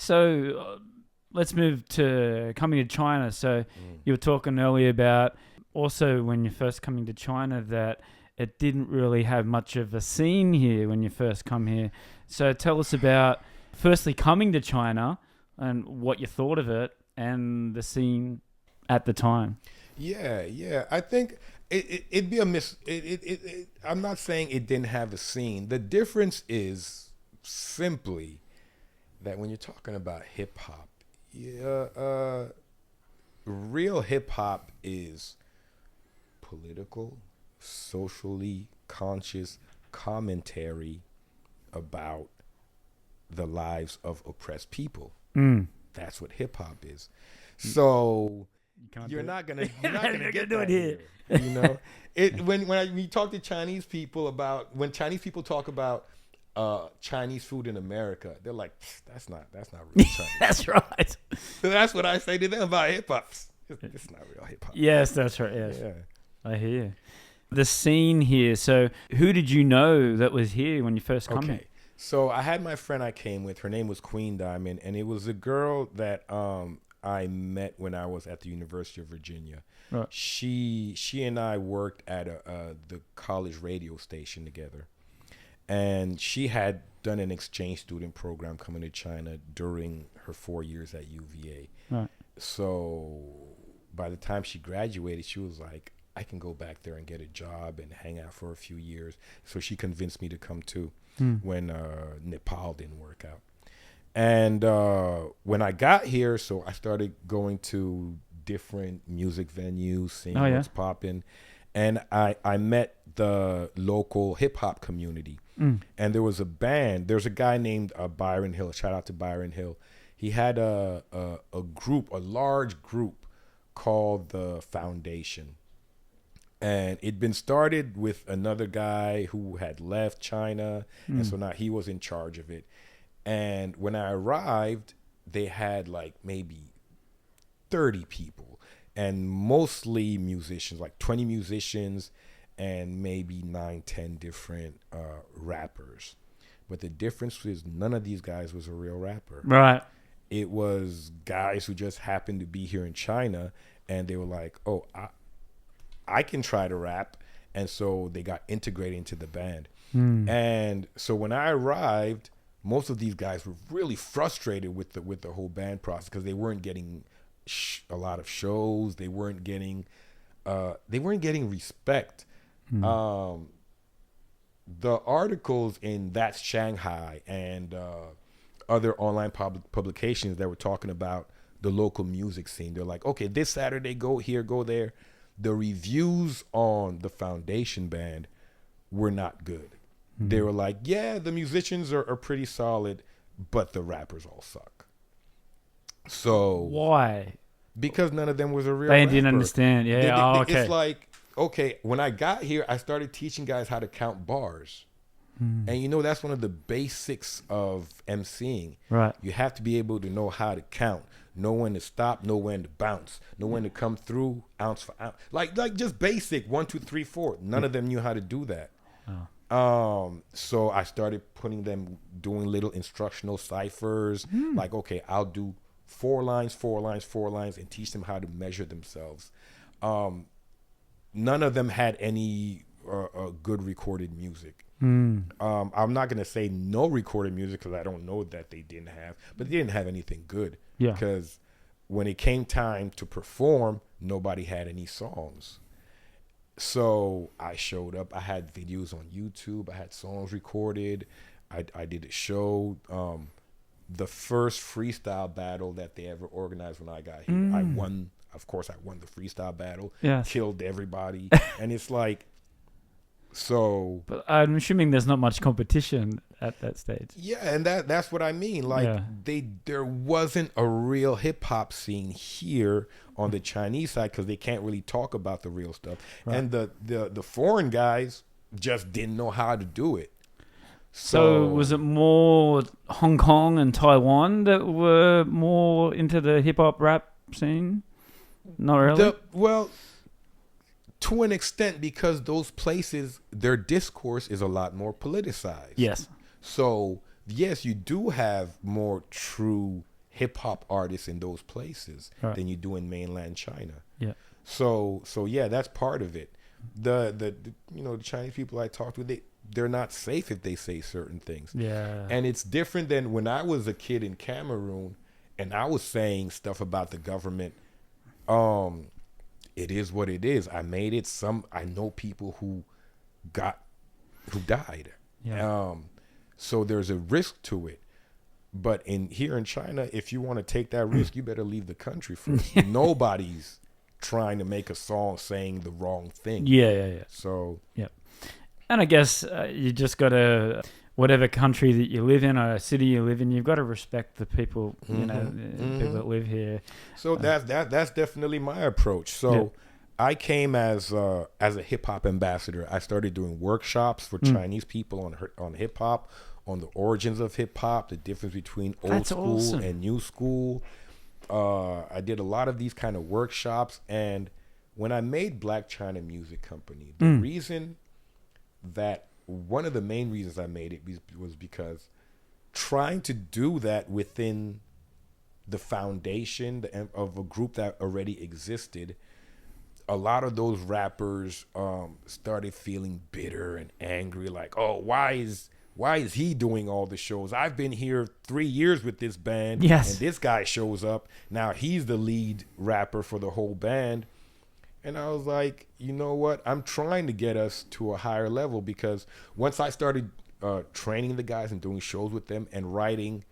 So let's move to coming to China. So you were talking earlier about also when you're first coming to China that it didn't really have much of a scene here when you first come here. So tell us about firstly coming to China and what you thought of it and the scene at the time. Yeah. I think it'd be a I'm not saying it didn't have a scene. The difference is simply that when you're talking about hip hop, real hip hop is political, socially conscious commentary about the lives of oppressed people. That's what hip hop is. So you're not gonna get that here. You know, when we talk to Chinese people about when Chinese people talk about Chinese food in America, they're like, that's not real Chinese. That's right. So that's what I say to them about hip hop. It's not real hip hop. Yes, that's right. Yes, Yeah. I hear the scene here. So, who did you know that was here when you first come here? So I had my friend I came with. Her name was Queen Diamond, and it was a girl that I met when I was at the University of Virginia. Right. She and I worked at the college radio station together, and she had done an exchange student program coming to China during her 4 years at UVA. Right. So by the time she graduated, she was like, I can go back there and get a job and hang out for a few years. So she convinced me to come too when Nepal didn't work out. And when I got here, so I started going to different music venues, seeing what's popping. And I met the local hip hop community. And there was a band. There's a guy named Byron Hill. Shout out to Byron Hill. He had a group, a large group called the Foundation. And it'd been started with another guy who had left China. And so now he was in charge of it. And when I arrived, they had like maybe 30 people and mostly musicians, like 20 musicians and maybe 9-10 different rappers. But the difference is none of these guys was a real rapper. Right. It was guys who just happened to be here in China, and they were like, oh, I can try to rap. And so they got integrated into the band. And so when I arrived, most of these guys were really frustrated with the whole band process because they weren't getting a lot of shows. They weren't getting respect. The articles in That's Shanghai and other online publications that were talking about the local music scene, they're like, okay, this Saturday, go here, go there. The reviews on the Foundation band were not good. They were like, yeah, the musicians are pretty solid, but the rappers all suck. So why? Because none of them was a real They rapper. didn't understand. Yeah. Okay. It's like, okay, when I got here, I started teaching guys how to count bars. And that's one of the basics of emceeing. Right. You have to be able to know how to count, know when to stop, know when to bounce, know when to come through ounce for ounce. Like just basic 1, 2, 3, 4. None of them knew how to do that. So I started putting them doing little instructional ciphers. Like, okay, I'll do 4 lines, 4 lines, 4 lines, and teach them how to measure themselves. None of them had any good recorded music. I'm not going to say no recorded music because I don't know that they didn't have, but they didn't have anything good. Yeah. Because when it came time to perform, nobody had any songs. So I showed up. I had videos on YouTube. I had songs recorded. I did a show. The first freestyle battle that they ever organized when I got here, I won. Of course, I won the freestyle battle. Yeah. Killed everybody. And it's like, so. But I'm assuming there's not much competition at that stage. Yeah, and that's what I mean. Like, there wasn't a real hip hop scene here on the Chinese side because they can't really talk about the real stuff. Right. And the foreign guys just didn't know how to do it. So was it more Hong Kong and Taiwan that were more into the hip hop rap scene? Not really. Well, to an extent, because those places, their discourse is a lot more politicized. Yes. So yes, you do have more true hip hop artists in those places Right. than you do in mainland China. Yeah. So yeah, that's part of it. The the Chinese people I talked with, they're not safe if they say certain things. Yeah. And it's different than when I was a kid in Cameroon and I was saying stuff about the government. It is what it is. I made it. I know people who died. Yeah. So there's a risk to it. But here in China, if you want to take that risk, you better leave the country first. Nobody's trying to make a song saying the wrong thing. Yeah. So And I guess you just got to, whatever country that you live in or city you live in, you've got to respect the people, the people that live here. So that's definitely my approach. So I came as a hip hop ambassador. I started doing workshops for Chinese people on hip hop, on the origins of hip hop, the difference between old school and new school. I did a lot of these kind of workshops, and when I made Black China Music Company, one of the main reasons I made it was because trying to do that within the foundation of a group that already existed, a lot of those rappers started feeling bitter and angry, like, oh, why is he doing all the shows? I've been here 3 years with this band, and this guy shows up. Now he's the lead rapper for the whole band. And I was like, you know what? I'm trying to get us to a higher level, because once I started training the guys and doing shows with them and writing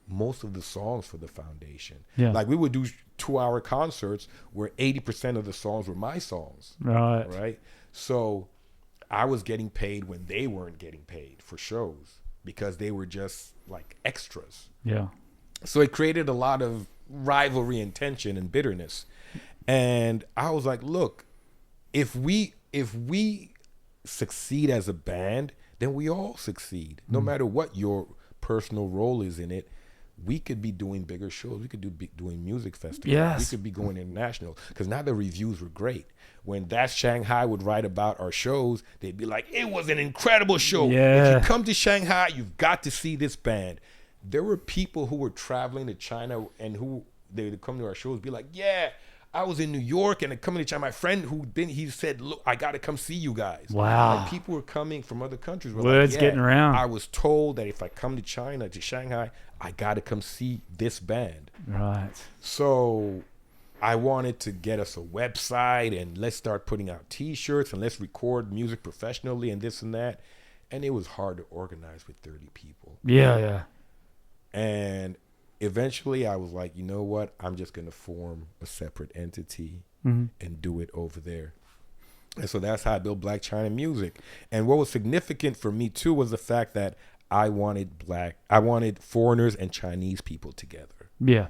most of the songs for the foundation, like we would do 2-hour concerts where 80% of the songs were my songs. Right. So I was getting paid when they weren't getting paid for shows because they were just like extras. Yeah. So it created a lot of rivalry and tension and bitterness. And I was like, look, if we succeed as a band, then we all succeed. No matter what your personal role is in it, we could be doing bigger shows. We could be doing music festivals. Yes. We could be going international, because now the reviews were great. When That's Shanghai would write about our shows, they'd be like, it was an incredible show. Yeah. If you come to Shanghai, you've got to see this band. There were people who were traveling to China and who they would come to our shows, be like, yeah, I was in New York and coming to China. My friend he said, look, I got to come see you guys. Wow. Like, people were coming from other countries. Words getting around. I was told that if I come to China, to Shanghai, I got to come see this band. Right. So I wanted to get us a website and let's start putting out T-shirts and let's record music professionally and this and that. And it was hard to organize with 30 people. Yeah. And eventually I was like, you know what? I'm just going to form a separate entity and do it over there. And so that's how I built Black China Music. And what was significant for me too was the fact that I wanted foreigners and Chinese people together. Yeah.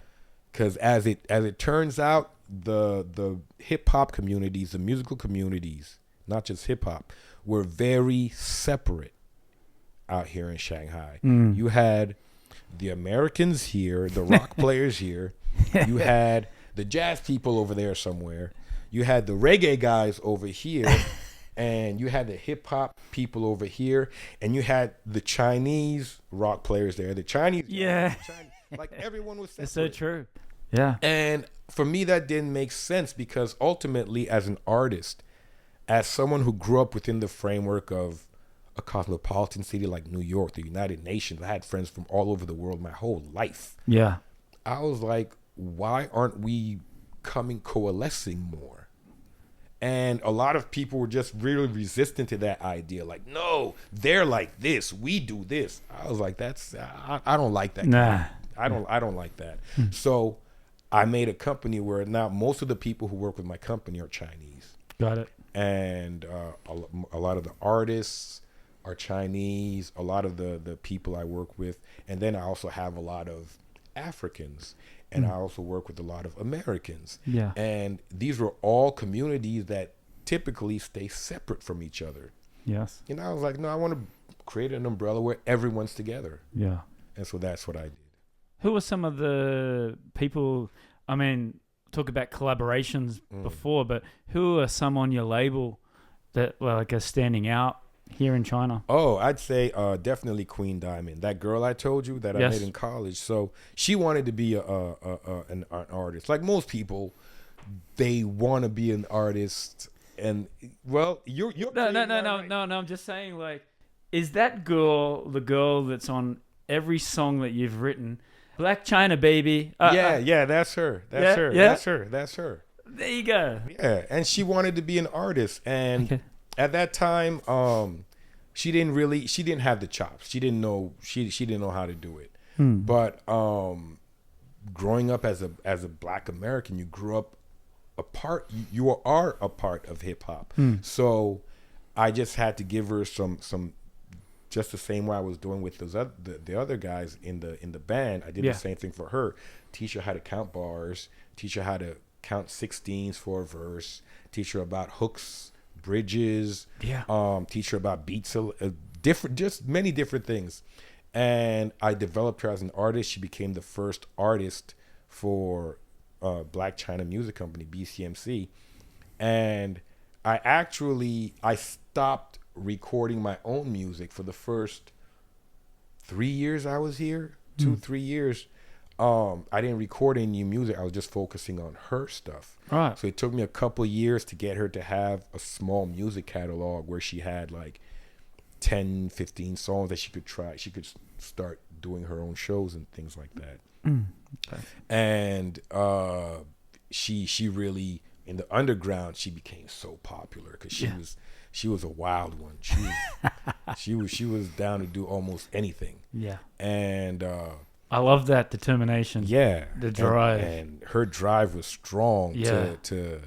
Because as it turns out, the hip hop communities, the musical communities, not just hip hop, were very separate out here in Shanghai. You had the Americans here, the rock players here. You had the jazz people over there somewhere. You had the reggae guys over here. And you had the hip hop people over here, and you had the Chinese rock players there. The Chinese, like everyone was separate. It's so true. Yeah. And for me, that didn't make sense, because ultimately, as an artist, as someone who grew up within the framework of a cosmopolitan city like New York, the United Nations, I had friends from all over the world my whole life. Yeah. I was like, why aren't we coalescing more? And a lot of people were just really resistant to that idea. Like, no, they're like this, we do this. I was like, I don't like that. Nah. I don't like that. So I made a company where now most of the people who work with my company are Chinese. Got it. And a lot of the artists are Chinese, a lot of the people I work with. And then I also have a lot of Africans. And I also work with a lot of Americans. Yeah. And these were all communities that typically stay separate from each other. Yes. And I was like, no, I want to create an umbrella where everyone's together. Yeah. And so that's what I did. Who are some of the people, I mean, talk about collaborations before, but who are some on your label that are standing out here in China? Oh, I'd say definitely Queen Diamond. That girl I told you that I Yes. met in college. So she wanted to be an artist. Like most people, they want to be an artist. And well, you're No, saying no, no, that no, right. no, no. I'm just saying, like, is that girl the girl that's on every song that you've written? Black China, baby. Yeah, that's her. That's Yeah, her. yeah. That's her. That's her. There you go. Yeah, and she wanted to be an artist, and Okay. at that time, she didn't have the chops. She didn't know how to do it. But growing up as a Black American, you grew up you are a part of hip hop. So I just had to give her some just the same way I was doing with the other guys in the band. I did the same thing for her. Teach her how to count bars. Teach her how to count 16s for a verse. Teach her about hooks, bridges. Teach her about beats, just many different things. And I developed her as an artist. She became the first artist for Black China Music Company, BCMC. And I stopped recording my own music for the first 3 years I was here, 3 years. I didn't record any new music. I was just focusing on her stuff. Right. So it took me a couple years to get her to have a small music catalog where she had like 10, 15 songs that she could try. She could start doing her own shows and things like that. Okay. And she really, in the underground, she became so popular because she was a wild one. She was down to do almost anything. Yeah. And I love that determination. yeah, The drive. and her drive was strong Yeah. to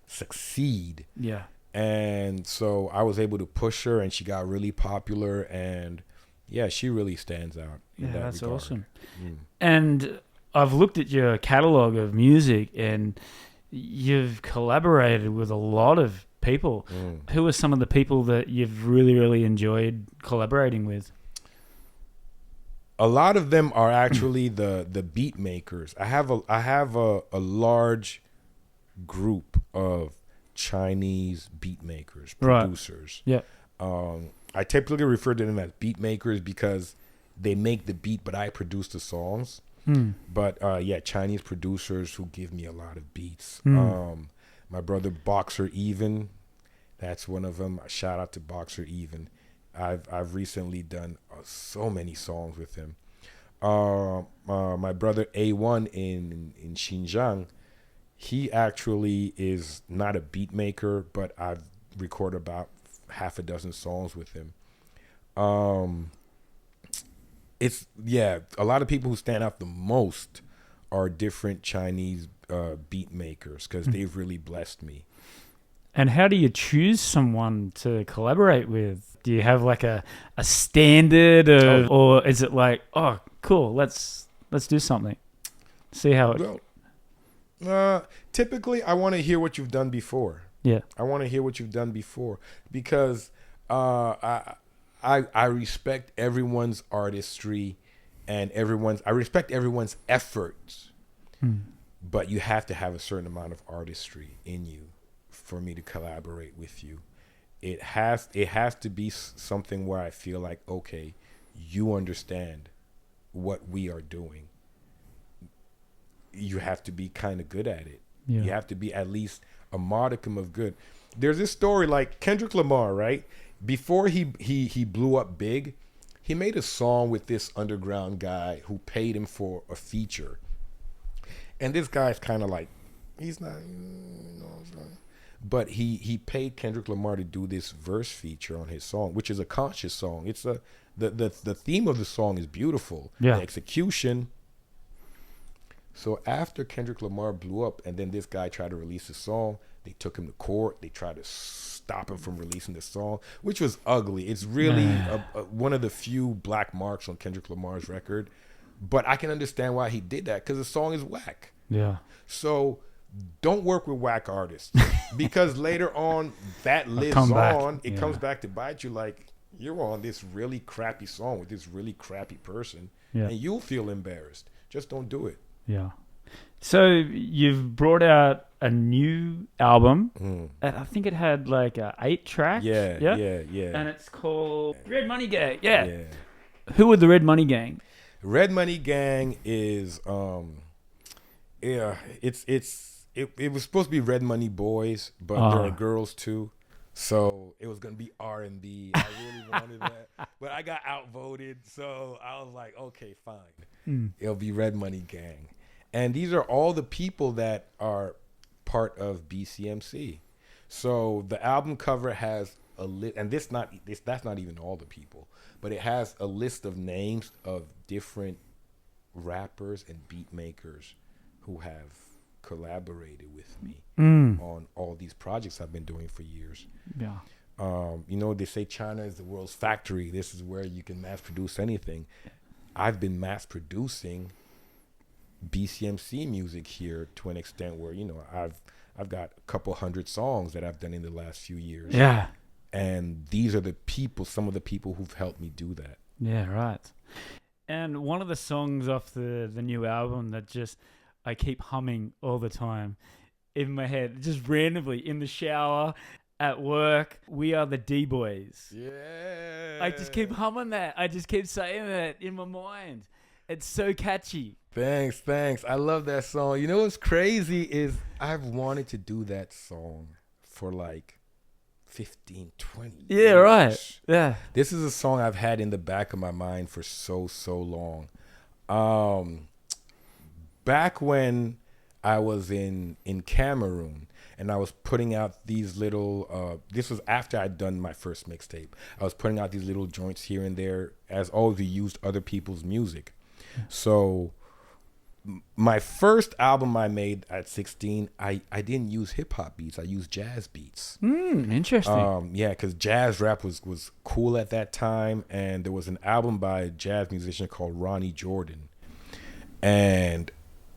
succeed. Yeah. And so I was able to push her, and she got really popular. And yeah, she really stands out. In that That's regard. awesome. And I've looked at your catalog of music, and you've collaborated with a lot of people. Who are some of the people that you've really, really enjoyed collaborating with? A lot of them are actually the beat makers. I have a large group of Chinese beat makers, producers. Yeah. I typically refer to them as beat makers because they make the beat, but I produce the songs. But yeah, Chinese producers who give me a lot of beats. My brother Boxer Even, that's one of them. Shout out to Boxer Even. I've recently done so many songs with him. My brother A1 in Xinjiang, he actually is not a beat maker, but I've recorded about half a dozen songs with him. A lot of people who stand out the most are different Chinese beat makers because they've really blessed me. And how do you choose someone to collaborate with? Do you have like a standard of, or is it like, oh, cool, let's do something, see how it? Well, typically I want to hear what you've done before. Yeah. I want to hear what you've done before because I respect everyone's artistry and I respect everyone's efforts, but you have to have a certain amount of artistry in you for me to collaborate with you. It has to be something where I feel like, okay, you understand what we are doing. You have to be kind of good at it. Yeah. You have to be at least a modicum of good. There's this story like Kendrick Lamar, right? Before he blew up big, he made a song with this underground guy who paid him for a feature. And this guy's kind of like, he's not, but he paid Kendrick Lamar to do this verse feature on his song, which is a conscious song. It's the theme of the song is beautiful. Yeah. The execution. So after Kendrick Lamar blew up, and then this guy tried to release the song, they took him to court. They tried to stop him from releasing the song, which was ugly. It's really one of the few black marks on Kendrick Lamar's record. But I can understand why he did that because the song is whack. Yeah. So don't work with whack artists because later on that lives on. It comes back to bite you. Like, you're on this really crappy song with this really crappy person, and you'll feel embarrassed. Just don't do it. Yeah. So you've brought out a new album. Mm. And I think it had like 8 tracks. Yeah. And it's called Red Money Gang. Yeah. Yeah. Who are the Red Money Gang? Red Money Gang is it was supposed to be Red Money Boys, but there are girls too. So it was gonna be R&B. I really wanted that, but I got outvoted. So I was like, okay, fine. It'll be Red Money Gang, and these are all the people that are part of BCMC. So the album cover has a list, and that's not even all the people, but it has a list of names of different rappers and beat makers who have collaborated with me on all these projects I've been doing for years. Yeah. They say China is the world's factory. This is where you can mass produce anything. I've been mass producing BCMC music here to an extent where, I've got a couple hundred songs that I've done in the last few years. Yeah. And these are some of the people who've helped me do that. Yeah, right. And one of the songs off the new album that just I keep humming all the time in my head, just randomly in the shower, at work, We Are the D-Boys. Yeah. I just keep humming that. I just keep saying that in my mind. It's so catchy. Thanks. I love that song. You know what's crazy is I've wanted to do that song for like 15, 20 Yeah, years. right. Yeah. This is a song I've had in the back of my mind for so long. Back when I was in Cameroon and I was putting out these little, this was after I'd done my first mixtape. I was putting out these little joints here and there as always we used other people's music. So my first album I made at 16, I didn't use hip hop beats. I used jazz beats. Interesting. Because jazz rap was cool at that time. And there was an album by a jazz musician called Ronnie Jordan. And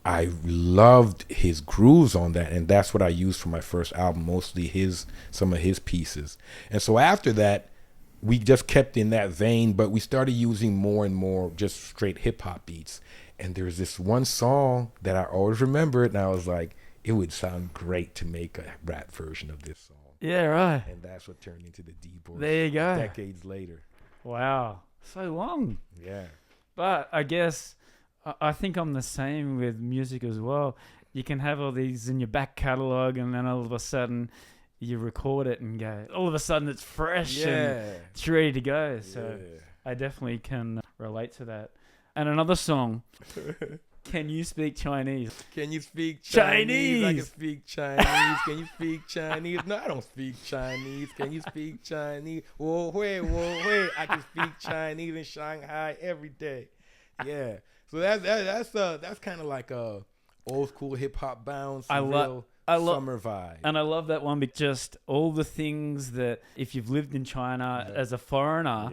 I loved his grooves on that, and that's what I used for my first album, mostly some of his pieces. And so after that, we just kept in that vein, but we started using more and more just straight hip hop beats. And there's this one song that I always remembered, and I was like, it would sound great to make a rap version of this song. Yeah, right. And that's what turned into the D-Boys. There you go. Decades later. Wow. So long. Yeah. But I guess I think I'm the same with music as well. You can have all these in your back catalog, and then all of a sudden you record it and go, all of a sudden it's fresh and it's ready to go. So I definitely can relate to that. And another song, Can You Speak Chinese? Can you speak Chinese? I can speak Chinese. Can you speak Chinese? No, I don't speak Chinese. Can you speak Chinese? Whoa, wait. I can speak Chinese in Shanghai every day. Yeah. So that's kind of like a old school hip hop bounce. I love summer vibe, and I love that one. Because just all the things that if you've lived in China as a foreigner,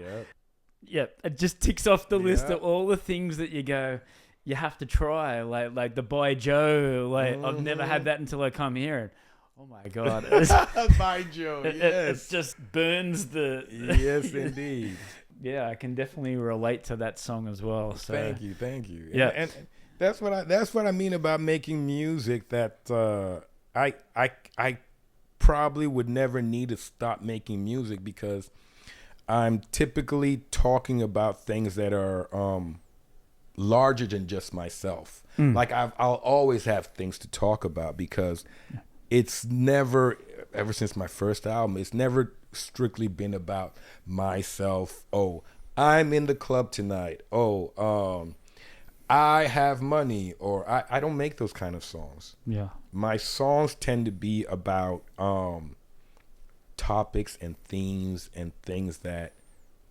it just ticks off the list of all the things that you go, you have to try, like the Bai Joe. I've never had that until I come here. And, oh my God, Bai Joe. It just burns the. Yes, indeed. Yeah, I can definitely relate to that song as well. So. Thank you. Yeah, and that's what I mean about making music. That I probably would never need to stop making music because I'm typically talking about things that are larger than just myself. Like I'll always have things to talk about because it's never, ever since my first album, it's never strictly been about myself. Oh, I'm in the club tonight. Oh, I have money, or I don't make those kind of songs. Yeah. My songs tend to be about topics and themes and things that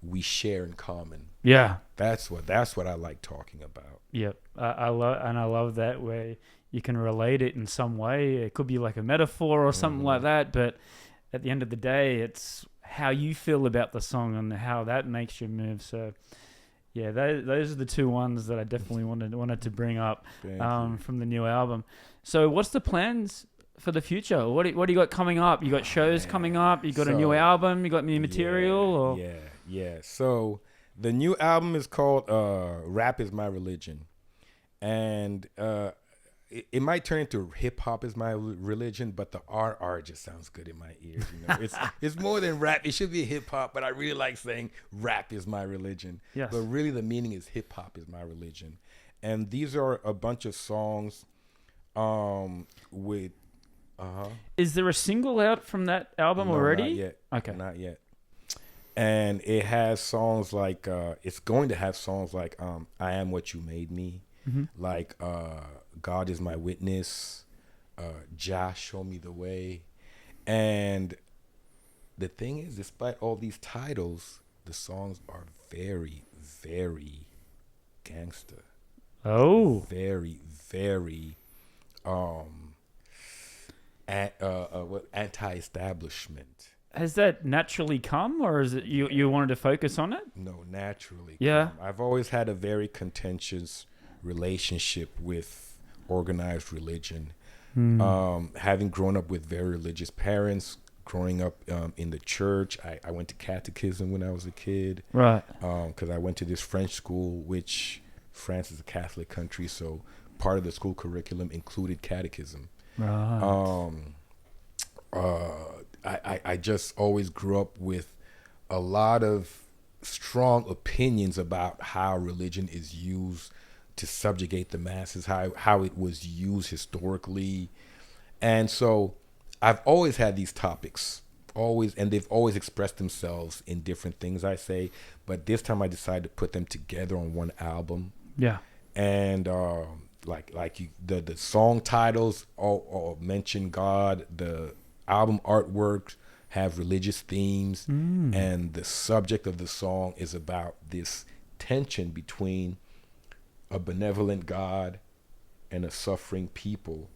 we share in common. Yeah. That's what I like talking about. Yep. I love that way you can relate it in some way. It could be like a metaphor or something like that, but at the end of the day, it's how you feel about the song and how that makes you move. So, yeah, those are the two ones that I definitely wanted to bring up from the new album. So, what's the plans for the future? What do you got coming up? You got shows coming up? You got a new album? You got new material? Or? Yeah. So, the new album is called Rap Is My Religion. And it might turn into hip hop as my religion, but the R just sounds good in my ears. You know, it's more than rap. It should be hip hop, but I really like saying rap is my religion. Yes. But really, the meaning is hip hop is my religion, and these are a bunch of songs, with. Is there a single out from that album already? Not yet. Okay. Not yet. And it has songs like it's going to have songs like I Am What You Made Me, like God Is My Witness, Jah Show Me the Way. And the thing is, despite all these titles, the songs are very, very gangster. Oh. Very, very anti-establishment. Has that naturally come, or is it you wanted to focus on it? No, naturally. Yeah. I've always had a very contentious relationship with organized religion. Having grown up with very religious parents, growing up in the church, I went to catechism when I was a kid. Right. Because I went to this French school, which France is a Catholic country, so part of the school curriculum included catechism. Right. I just always grew up with a lot of strong opinions about how religion is used to subjugate the masses, how it was used historically. And so I've always had these topics, and they've always expressed themselves in different things I say, but this time I decided to put them together on one album. Yeah. And the song titles all mention God, the album artworks have religious themes, and the subject of the song is about this tension between a benevolent God and a suffering people,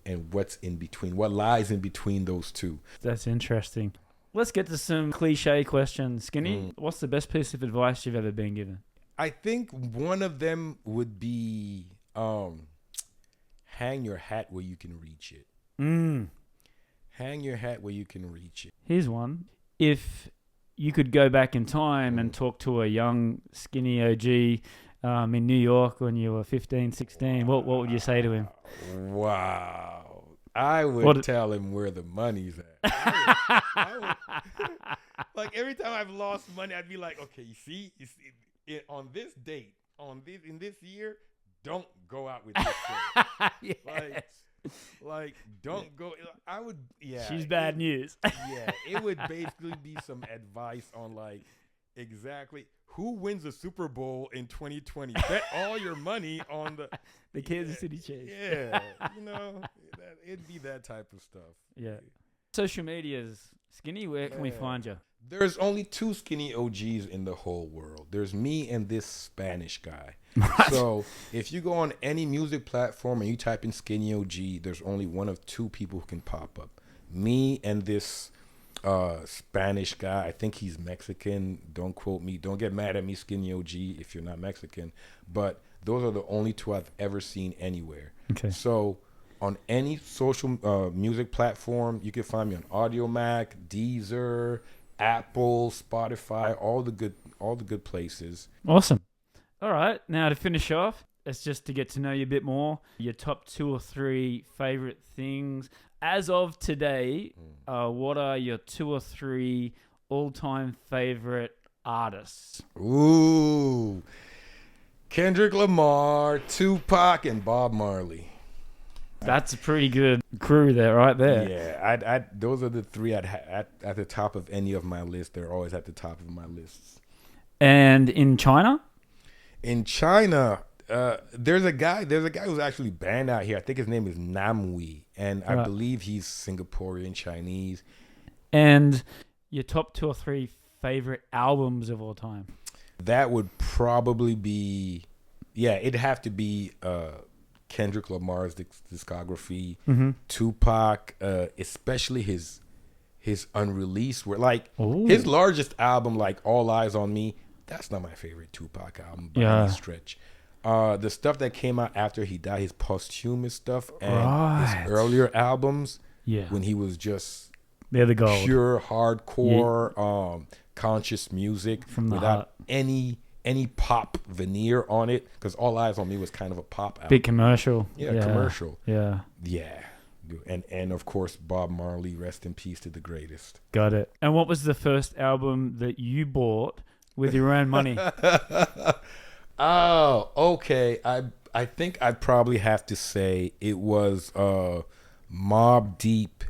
and what's in between, what lies in between those two. That's interesting. Let's get to some cliche questions. Skinny, what's the best piece of advice you've ever been given? I think one of them would be hang your hat where you can reach it. Hang your hat where you can reach it. Here's one. If you could go back in time and talk to a young Skinny O.G. In New York when you were 15, 16, what would you say to him? Wow. I would tell him where the money's at. I would, like every time I've lost money, I'd be like, okay, you see on this date, in this year, don't go out with this girl. Yes. Like, don't go. I would, yeah. She's bad news. Yeah, it would basically be some advice on like exactly who wins the Super Bowl in 2020. Bet all your money on the Kansas City Chiefs. Yeah, it'd be that type of stuff. Yeah. Social medias, Skinny. Where can we find you? There's only 2 Skinny OGs in the whole world. There's me and this Spanish guy. So if you go on any music platform and you type in Skinny OG, there's only one of 2 people who can pop up. Me and this Spanish guy. I think he's Mexican. Don't quote me. Don't get mad at me, Skinny OG, if you're not Mexican. But those are the only 2 I've ever seen anywhere. Okay. So on any social music platform, you can find me on AudioMac, Deezer, Apple, Spotify, all the good places. Awesome. All right. Now to finish off, it's just to get to know you a bit more. Your top 2 or 3 favorite things as of today. What are your 2 or 3 all-time favorite artists? Ooh, Kendrick Lamar, Tupac, and Bob Marley. That's a pretty good crew there, right there. Yeah, those are the 3 at the top of any of my lists. They're always at the top of my lists. And in China? In China, there's a guy who's actually banned out here. I think his name is Namwi, and I believe he's Singaporean Chinese. And your top 2 or 3 favorite albums of all time? That would probably be, it'd have to be Kendrick Lamar's discography, Tupac, especially his unreleased, where like his largest album, like All Eyes on Me. That's not my favorite Tupac album by any stretch. The stuff that came out after he died, his posthumous stuff, and his earlier albums, when he was just they're the gold. Pure hardcore, conscious music from the without heart. any any pop veneer on it, because All Eyes on Me was kind of a pop album. Big commercial. Yeah, commercial. Yeah. Yeah. And of course, Bob Marley, rest in peace to the greatest. Got it. And what was the first album that you bought with your own money? Oh, okay. I think I'd probably have to say it was Mobb Deep,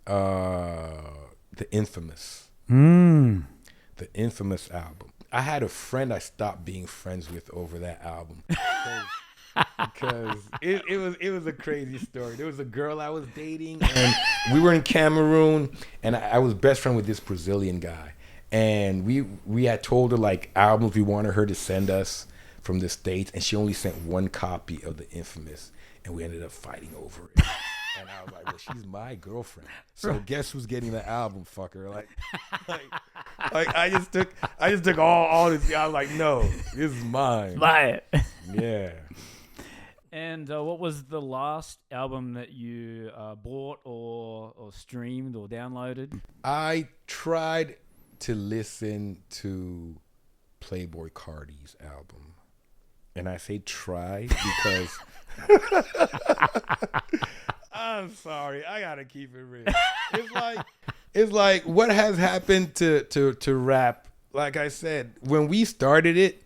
The Infamous. The Infamous album. I had a friend I stopped being friends with over that album. Because it was a crazy story. There was a girl I was dating, and we were in Cameroon, and I was best friend with this Brazilian guy. And we had told her like albums we wanted her to send us from the States, and she only sent one copy of The Infamous, and we ended up fighting over it. And I was like, well, she's my girlfriend, so guess who's getting the album, fucker? Like I just took all this. I was like, no, this is mine. Buy it. Yeah. And what was the last album that you bought or streamed or downloaded? I tried to listen to Playboi Carti's album, and I say try because I'm sorry, I gotta keep it real. It's like what has happened to rap. Like I said, when we started it,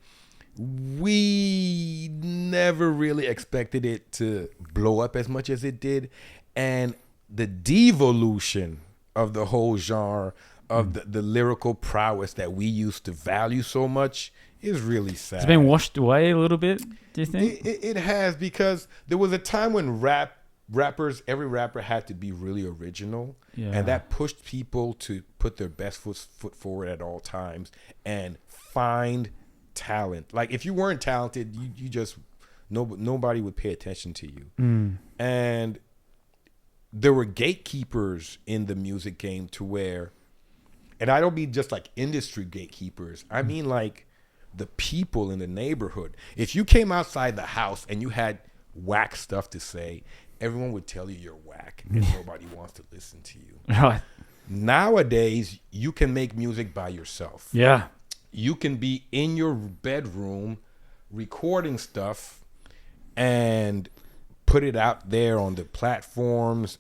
we never really expected it to blow up as much as it did, and the devolution of the whole genre of the lyrical prowess that we used to value so much is really sad. It's been washed away a little bit, do you think? It has, because there was a time when every rapper had to be really original, and that pushed people to put their best foot forward at all times and find talent. Like if you weren't talented, you just nobody would pay attention to you. And there were gatekeepers in the music game to where, and I don't mean just like industry gatekeepers, I mean like the people in the neighborhood. If you came outside the house and you had whack stuff to say, everyone would tell you you're whack and nobody wants to listen to you. Right. Nowadays, you can make music by yourself. Yeah. You can be in your bedroom recording stuff and put it out there on the platforms,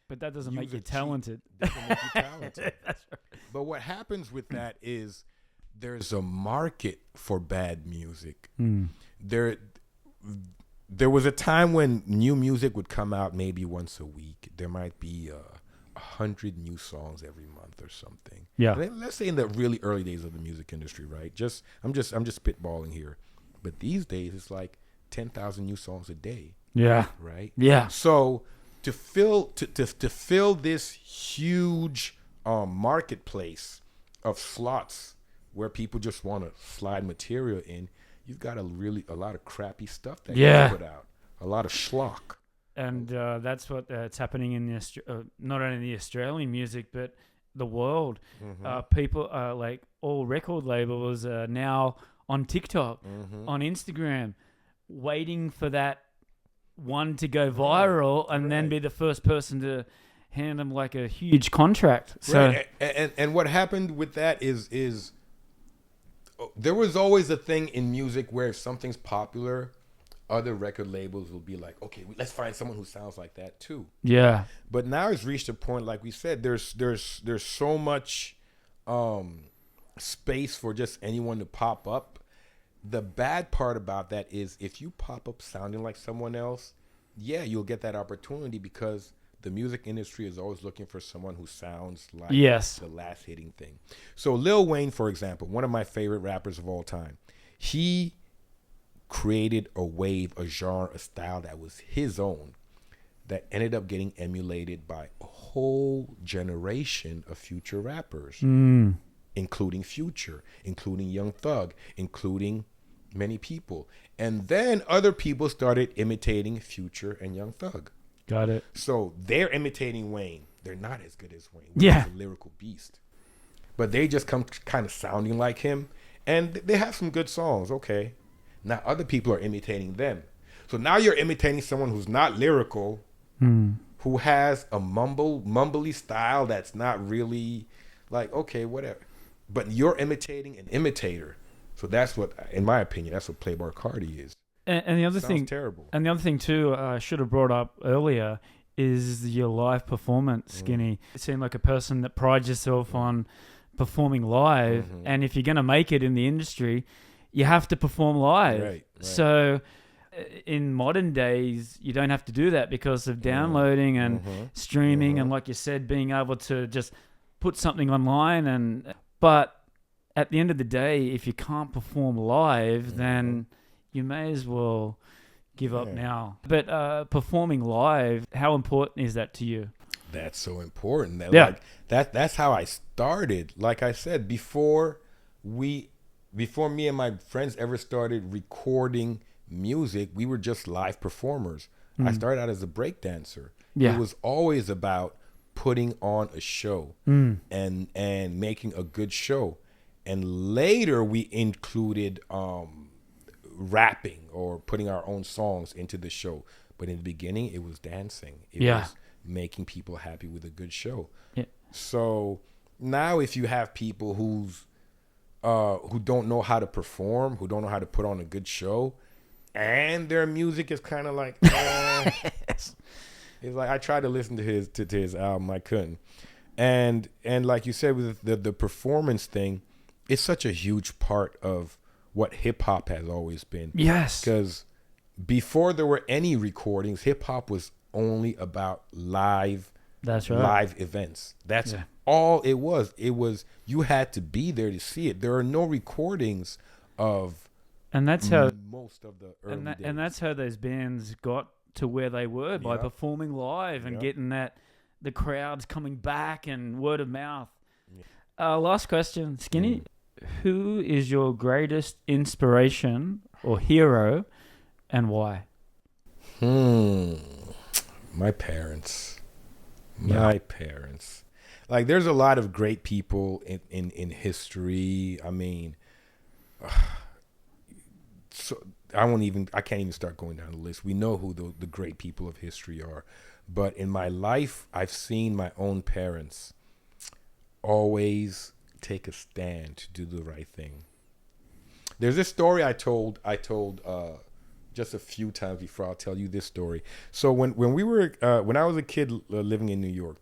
but that doesn't make you talented. Doesn't make you talented. That's right. But what happens with that is there's a market for bad music. There was a time when new music would come out maybe once a week. There might be 100 new songs every month or something. Yeah. Let's say in the really early days of the music industry, right? I'm just spitballing here. But these days it's like 10,000 new songs a day. Yeah. Right? Yeah. So to fill this huge marketplace of slots where people just want to slide material in, you've got a lot of crappy stuff that you put out. A lot of schlock. And that's what it's happening in not only the Australian music, but the world. People like all record labels are now on TikTok, on Instagram, waiting for that one to go viral and then be the first person to hand them like a huge contract. So, right. And what happened with that is there was always a thing in music where if something's popular, other record labels will be like, okay, let's find someone who sounds like that too. Yeah. But now it's reached a point, like we said, there's so much space for just anyone to pop up. The bad part about that is if you pop up sounding like someone else, yeah, you'll get that opportunity because the music industry is always looking for someone who sounds like the last hitting thing. So Lil Wayne, for example, one of my favorite rappers of all time, he created a wave, a genre, a style that was his own that ended up getting emulated by a whole generation of future rappers, including Future, including Young Thug, including many people. And then other people started imitating Future and Young Thug. Got it. So they're imitating Wayne. They're not as good as Wayne. Yeah. Wayne's a lyrical beast. But they just come kind of sounding like him. And they have some good songs. Okay. Now other people are imitating them. So now you're imitating someone who's not lyrical, who has a mumbly style that's not really like, okay, whatever. But you're imitating an imitator. So that's what, in my opinion, that's what Playboi Carti is. And the other Sounds thing, terrible. and the other thing too, I should have brought up earlier is your live performance, Skinny. You seem like a person that prides yourself on performing live, and if you're going to make it in the industry, you have to perform live. Right. So in modern days, you don't have to do that because of downloading and streaming, and like you said, being able to just put something online. But at the end of the day, if you can't perform live, then you may as well give up now. But performing live, how important is that to you? That's so important. Like that's how I started. Like I said, before me and my friends ever started recording music, we were just live performers. I started out as a break dancer. It was always about putting on a show and making a good show. And later we included rapping or putting our own songs into the show. But in the beginning, it was dancing. It was making people happy with a good show. So now if you have people who don't know how to perform, who don't know how to put on a good show, and their music is kind of like, it's like, I tried to listen to his album, I couldn't. And like you said, with the performance thing, it's such a huge part of what hip hop has always been. Yes. Because before there were any recordings, hip hop was only about live events. That's all it was. It was, you had to be there to see it. There are no recordings of most of the early days. And that's how those bands got to where they were, by performing live and getting the crowds coming back and word of mouth. Last question, Skinny. Who is your greatest inspiration or hero, and why? My parents. My parents. Like, there's a lot of great people in history. I mean, so I can't even start going down the list. We know who the great people of history are. But in my life, I've seen my own parents always take a stand to do the right thing. There's this story I told just a few times before. I'll tell you this story. So when I was a kid living in New York,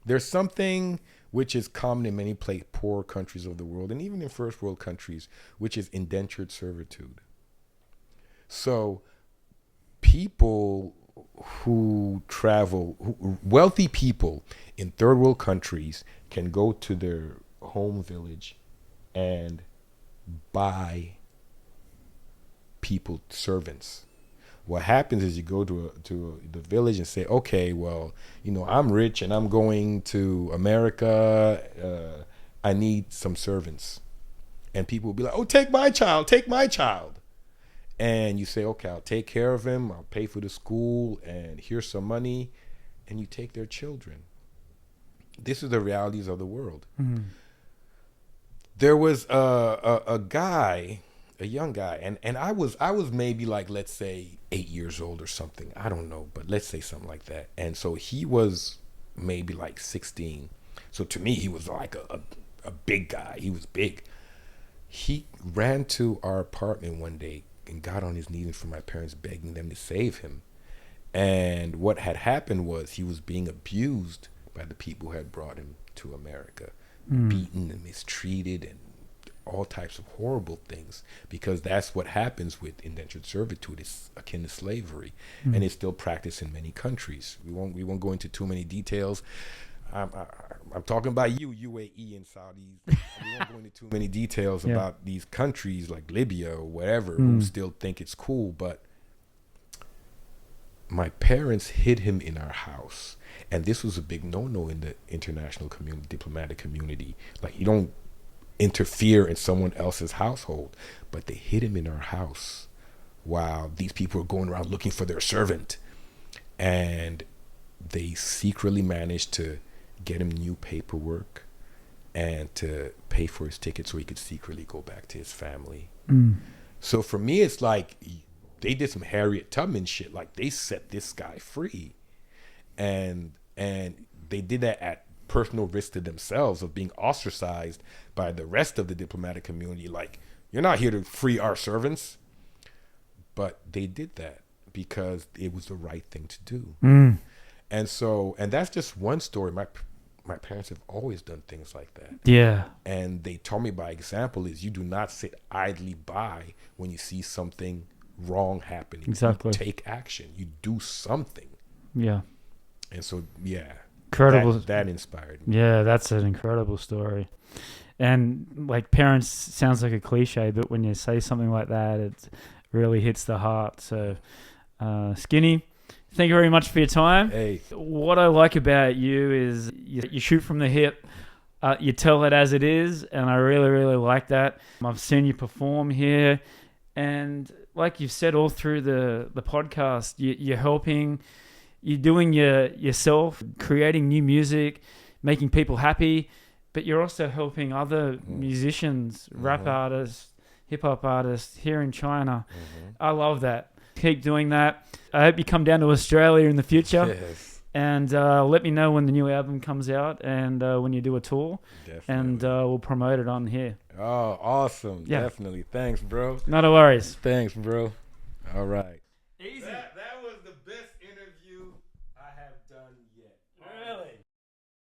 there's something which is common in many poor countries of the world, and even in first world countries, which is indentured servitude. So people who travel, wealthy people in third world countries, can go to their home village and buy people servants. What happens is you go to the village and say, okay, well, I'm rich and I'm going to America. I need some servants. And people will be like, oh, take my child. And you say, okay, I'll take care of him. I'll pay for the school, and here's some money. And you take their children. This is the realities of the world. There was a young guy, and I was maybe, like, let's say 8 years old or something. I don't know, but let's say something like that. And so he was maybe like 16. So to me, he was like a big guy. He was big. He ran to our apartment one day and got on his knees in front of my parents, begging them to save him. And what had happened was he was being abused by the people who had brought him to America, beaten and mistreated and all types of horrible things, because that's what happens with indentured servitude. It's akin to slavery, and it's still practiced in many countries. We won't go into too many details. I'm talking about UAE and Saudi. We won't go into too many details about these countries like Libya or whatever who still think it's cool. But my parents hid him in our house, and this was a big no-no in the international community, diplomatic community. Like, you don't interfere in someone else's household, but they hid him in our house while these people were going around looking for their servant, and they secretly managed to get him new paperwork and to pay for his ticket so he could secretly go back to his family. So for me, it's like they did some Harriet Tubman shit. Like, they set this guy free, and they did that at personal risk to themselves of being ostracized by the rest of the diplomatic community. Like, you're not here to free our servants. But they did that because it was the right thing to do. And that's just one story. My parents have always done things like that. Yeah. And they taught me by example is you do not sit idly by when you see something wrong happening. Exactly. You take action. You do something. Yeah. And so, yeah. Incredible. That inspired me. Yeah, that's an incredible story. And like parents sounds like a cliche, but when you say something like that, it really hits the heart. So, Skinny, thank you very much for your time. Hey. What I like about you is you shoot from the hip. You tell it as it is, and I really, really like that. I've seen you perform here, and like you've said all through the podcast, you're helping, you're doing yourself, creating new music, making people happy, but you're also helping other musicians, rap artists, hip-hop artists here in China. I love that. Keep doing that. I hope you come down to Australia in the future. Yes. And let me know when the new album comes out and when you do a tour. Definitely. And we'll promote it on here. Oh, awesome. Yeah. Definitely. Thanks, bro. Not a worries. Thanks, bro. All right. Easy. That was the best interview I have done yet. Really?